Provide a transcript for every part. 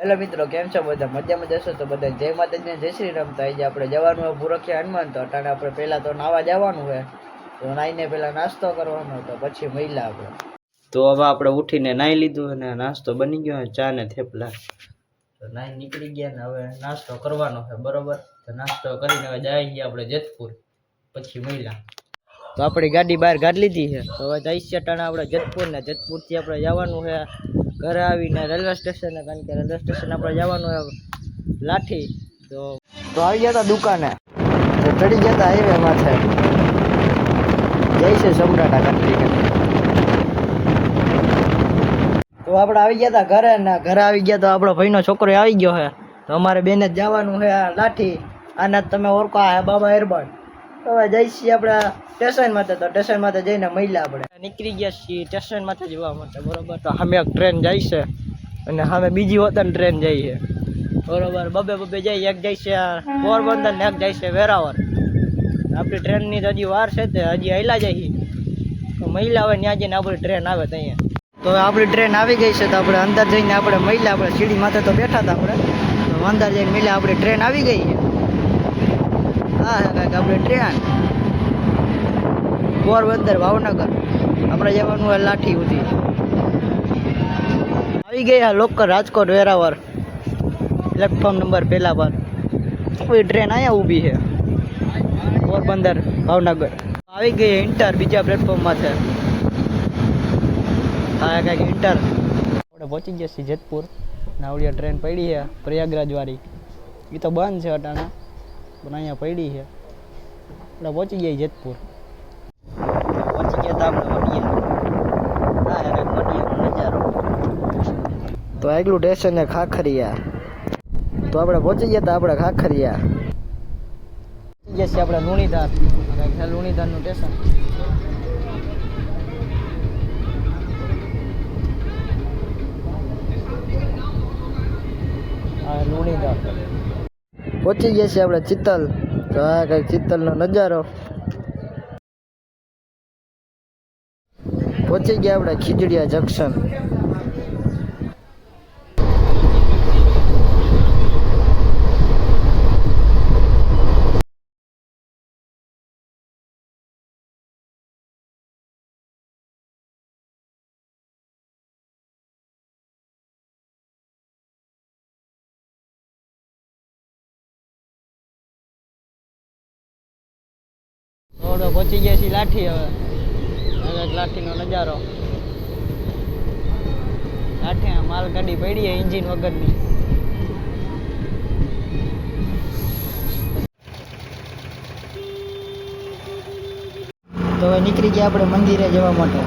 Hello મિત્રો, કેમ છો બધા? મજામાં જશો તો બધા જય માતાજી, જય શ્રી રામ. તો આજે આપણે જવાનું હોય ભૂરખિયા હનુમાન. તો અટાણે આપણે પહેલાં તો નાવા જવાનું હોય, તો નાહીને પહેલાં નાસ્તો કરવાનો, તો પછી મહિલા આપણે. તો હવે આપણે ઉઠીને નાહી લીધું અને નાસ્તો બની ગયો હોય, ચા ને થેપલા. તો નાહી નીકળી ગયા ને હવે નાસ્તો કરવાનો છે, બરોબર. તો નાસ્તો કરીને હવે જઈએ છીએ આપણે જેતપુર, પછી મહિલા. તો આપણી ગાડી બહાર કાઢી લીધી છે. તો હવે જઈ છીએ અટાણે આપણે જેતપુર ને જેતપુરથી આપણે જવાનું છે ઘરે આવીને રેલવે સ્ટેશને, કારણ કે રેલવે સ્ટેશન આપણે જવાનું હોય લાઠી. તો આવી ગયા હતા દુકાને, તો ચડી ગયા હતા હાઈવે માથે, જઈ છે સમ્રાટા કંટ્રી. તો આપણે આવી ગયા હતા ઘરે ને ઘરે આવી ગયા તો આપણો ભાઈનો છોકરો આવી ગયો છે. તો અમારે બેને જ જવાનું છે લાઠી. આના તમે ઓળખો આ બાબા એરબાન. તો હવે જઈ છીએ આપણે સ્ટેશન માથે. તો સ્ટેશન માથે જઈને મહિલા આપણે નીકળી ગયા છીએ સ્ટેશન માથે જવા માટે, બરોબર. તો સામે એક ટ્રેન જાય છે અને સામે બીજી વતન ટ્રેન જાય છે, બરોબર. બબે જાય, એક જાય છે પોરબંદર ને એક જાય છે વેરાવળ. આપણી ટ્રેનની તો હજી વાર છે, તે હજી હાલ્યા જાય તો મહિલા હોય ત્યાં જઈને આપણી ટ્રેન આવે ત્યાં. તો આપણી ટ્રેન આવી ગઈ છે. તો આપણે અંદર જઈને આપણે મહિલા આપણે સીડી માથે તો બેઠા હતા આપણે, તો અંદર જઈને મહિલા આપણી ટ્રેન આવી ગઈ છે. હા કાંઈક આપણી ટ્રેન પોરબંદર ભાવનગર આપણે જવાનું હોય લાઠી સુધી. આવી ગયા local Rajkot Veraval platform number પહેલા પર. કોઈ ટ્રેન અહીંયા ઊભી છે પોરબંદર ભાવનગર. આવી ગઈ ઇન્ટર બીજા પ્લેટફોર્મમાં છે. હા કાંઈક ઇન્ટર. આપણે પહોંચી ગયા છીએ જેતપુર. નાવડિયા ટ્રેન પડી છે પ્રયાગરાજ વાળી, એ તો બંધ છે અટાણા, પણ અહીંયા પડી છે. આપણે પહોંચી ગયા જેતપુર. પહોંચી ગયા હતા આપણે મઢિયા. હા યાર મઢિયાનો નજારો. તો આગલું સ્ટેશન છે ખાખરિયા. તો આપણે પહોંચી ગયા હતા આપણે ખાખરિયા. પહોંચી ગયા છીએ આપણે લુણીધાર. લુણીધારનું સ્ટેશન. હા લુણીધાર. પહોંચી ગયા છીએ આપણે ચિત્તલ. તો આ કંઈક ચિત્તલનો નજારો. પહોંચી ગયા આપણે ખીજડીયા જંકશન. થોડો પહોંચી ગયા છીએ લાઠી. હવે લાઠીનો નજારો. લાઠી માલગાડી પડી છે એન્જિન વગરની. તો હવે નીકળી ગયા આપણે મંદિરે જવા માટે.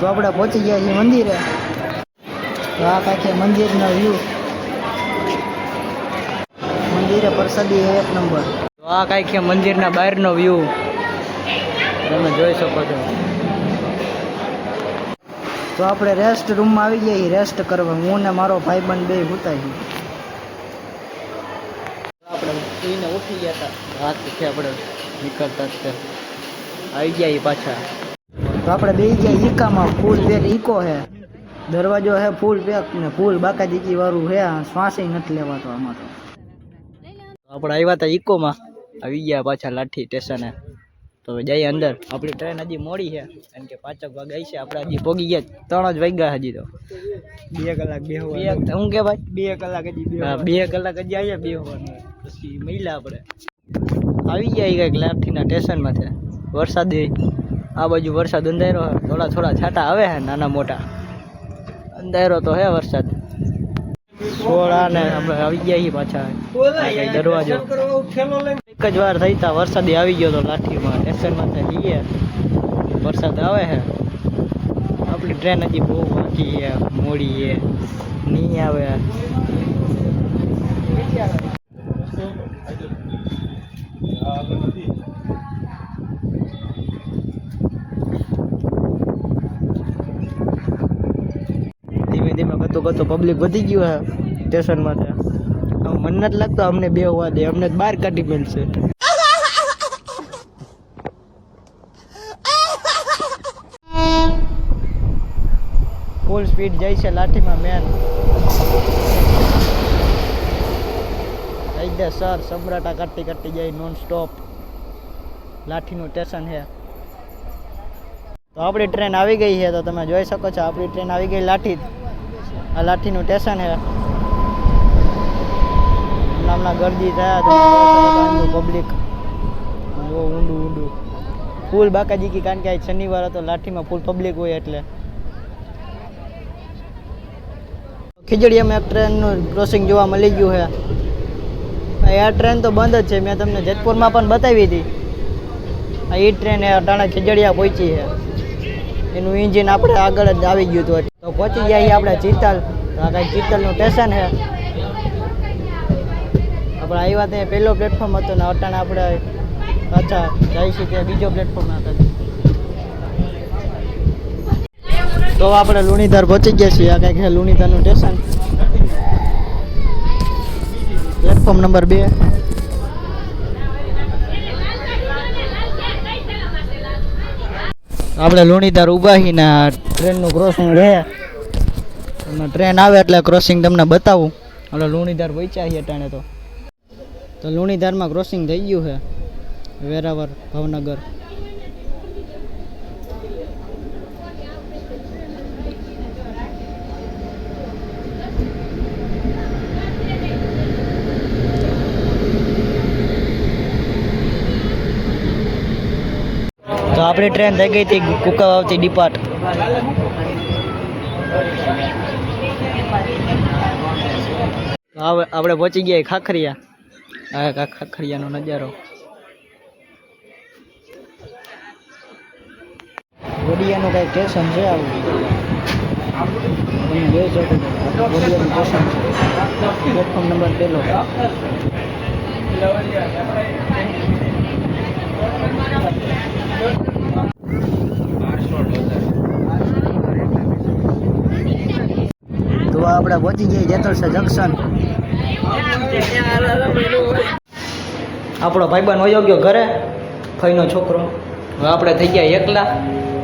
તો આપણે પહોંચી ગયા છીએ મંદિરે. તો આ કાંઈક મંદિરનો વ્યૂ. મંદિરે પ્રસાદી એક નંબર. તો આ કાંઈક મંદિરના બહારનો વ્યૂ તમે જોઈ શકો છો. તો આપણે રેસ્ટ રૂમમાં આવી ગયા રેસ્ટ કરવા. હું ને મારો ભાઈબંધ બે સૂતા છીએ. આપણે પીને ઉઠી ગયા હતા રાતથી આપણે નીકળતા આવી ગયા પાછા. તો આપણે બે ગયા ઈકામાં. ફૂલ પેક ઈકો છે, દરવાજો હે ફૂલ પેક ને ફૂલ બાકાજીકી વાળું છે. શ્વાસે નથી લેવાતો આમાં. તો આપણે આવ્યા હતા ઇકોમાં, આવી ગયા પાછા લાઠી સ્ટેશને. તો જઈએ અંદર. આપણી ટ્રેન હજી મોડી છે, કારણ કે 5 વાગે આવી છે. આપણે હજી પહોંચી ગયા 3 જ વાગ્યા હજી. તો 2 કલાક બેહવા. હું કે ભાઈ 2 કલાક હજી. હા 2 કલાક હજી આવ્યા બેહવાનું. પછી મહિલા આપણે આવી ગયા કંઈક લાઠીના સ્ટેશનમાંથી. વરસાદ આ બાજુ વરસાદ અંધારો. થોડા છાંટા આવે છે નાના મોટા. અંધારો તો હે વરસાદ. સોળા ને આપણે આવી ગયા છીએ પાછા દરવાજો. એક જ વાર થઈ તા વરસાદી આવી ગયો તો લાઠીમાં સ્ટેશનમાં જઈએ. વરસાદ આવે છે. આપણી ટ્રેન હજી બહુ બાકી છે, મોડી છે, નહીં આવે. ધીમે ધીમે કરતો પબ્લિક વધી ગયું છે સ્ટેશનમાં. મને નથી લાગતો અમને બે હોવા દે, અમને બહાર કાઢી મેળશે. ફૂલ સ્પીડ જાય છે લાઠીમાં મેન સર સમ્રાટા કાઢતી જાય નોન સ્ટોપ લાઠીનું સ્ટેશન છે તો આપણી ટ્રેન આવી ગઈ છે તો તમે જોઈ શકો છો આપણી ટ્રેન આવી ગઈ લાઠી આ લાઠીનું સ્ટેશન છે હમણાં ગરદી થયા પબ્લિક ઊંડું ફૂલ બાકાજી કી કારણ કે આજ શનિવાર હતો લાઠીમાં ફૂલ પબ્લિક હોય એટલે ખીજડીયામાં એક ટ્રેનનું ક્રોસિંગ જોવા મળી ગયું છે આ ટ્રેન તો બંધ જ છે મેં તમને જેતપુરમાં પણ બતાવી હતી આ એ ટ્રેન અટાણા ખીજડીયા પહોંચી છે એનું ઇન્જિન આપણે આગળ જ આવી ગયું હતું તો પહોંચી ગયા આપણે ચિત્તલ તો આ કાંઈ ચિત્તલનું સ્ટેશન છે આપણે આવ્યા ત્યાં પહેલો પ્લેટફોર્મ હતો ને અટાણે આપણે અચ્છા જાય છે ત્યાં બીજો પ્લેટફોર્મ હતા તો આપણે લુણીધર પહોંચી ગયા છીએ આ કંઈક છે લુણીધરનું સ્ટેશન પ્લેટફોર્મ નંબર 2 આપણે લુણીધર ઊભા છીએ ટ્રેનનું ક્રોસિંગ રહે ટ્રેન આવે એટલે ક્રોસિંગ તમને બતાવું આપણે લુણીધર પહોંચ્યા છીએ અટાણે તો લુણીધરમાં ક્રોસિંગ થઈ ગયું છે વેરાવર ભાવનગર તો આપણી ટ્રેન થઈ ગઈ હતી કુકાવાવથી ડિપાર્ટ આપણે પહોંચી ગયા ખાખરિયા આ ખાખરિયાનો નજારો ગોડિયાનું કંઈક સ્ટેશન છે આવું તમે જોઈ શકો ગોડિયાનું સ્ટેશન છે પ્લેટફોર્મ નંબર 1 તો આપણે પહોંચી ગયા જેતલસર જંકશન આપણો ભાઈબંધ વયો ગયો ઘરે ફઈનો છોકરો હવે આપણે થઈ ગયા એકલા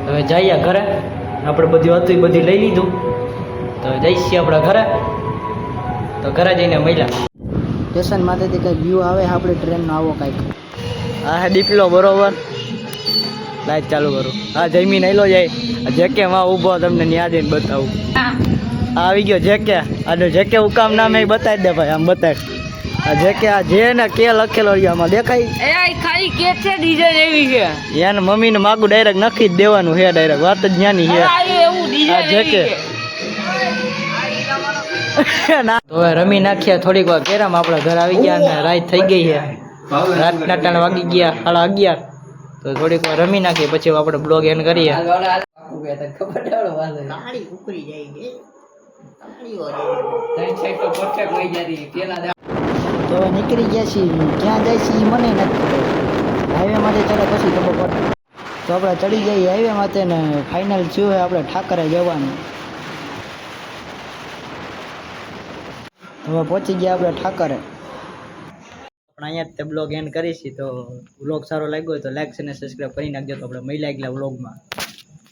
હવે જઈએ ઘરે આપણે બધું હતું એ બધું લઈ લીધું તો જઈશું આપણે ઘરે તો ઘરે જઈને મળ્યા સ્ટેશનમાંથી કંઈક વ્યૂ આવે આપણે ટ્રેનનો આવો કંઈક હા હે ડીપલો બરોબર લાઈટ ચાલુ કરું હા જમીન આયલો જાય જેકે માં ઊભો તમને ન્યા જઈને બતાવું આવી ગયો જેકે આ જેકે હુકામ નામ એ બતાવી દે ભાઈ આમ બતાવ આ જેકે આ જે ને કે લખેલો આમાં દેખાય એ ખાલી કે છે ડિઝાઇન એવી છે યાર મમ્મીને માગું ડાયરેક્ટ નખી જ દેવાનું છે ડાયરેક્ટ વાત જ જ્ઞાની છે એવું ડિઝાઇન જેકે ના તો હવે રમી નાખ્યા થોડીક વાર કેરામ આપણા ઘર આવી ગયા ને રાત થઈ ગઈ છે રાતના 3 વાગી ગયા 11:30 તો થોડીક વાર રમી નાખીએ પછી આપણે બ્લોગ એન્ડ કરીએ તો નીકળી ગયા છીએ ક્યાં જાય છે એ મને નથી ખબર હાઈવે માટે ચડે પછી ખબર પડે તો આપણે ચડી જઈએ હાઈવે માટે ને ફાઇનલ થયું છે આપણે ઠાકરે જવાનું હવે પહોંચી ગયા આપણે ઠાકરે પણ અહીંયા તે બ્લોગ એન્ડ કરીશી તો બ્લોગ સારો લાગ્યો હોય તો લાઈક અને સબસ્ક્રાઈબ કરી નાખજો તો આપણે મળી લાગેલા બ્લોગમાં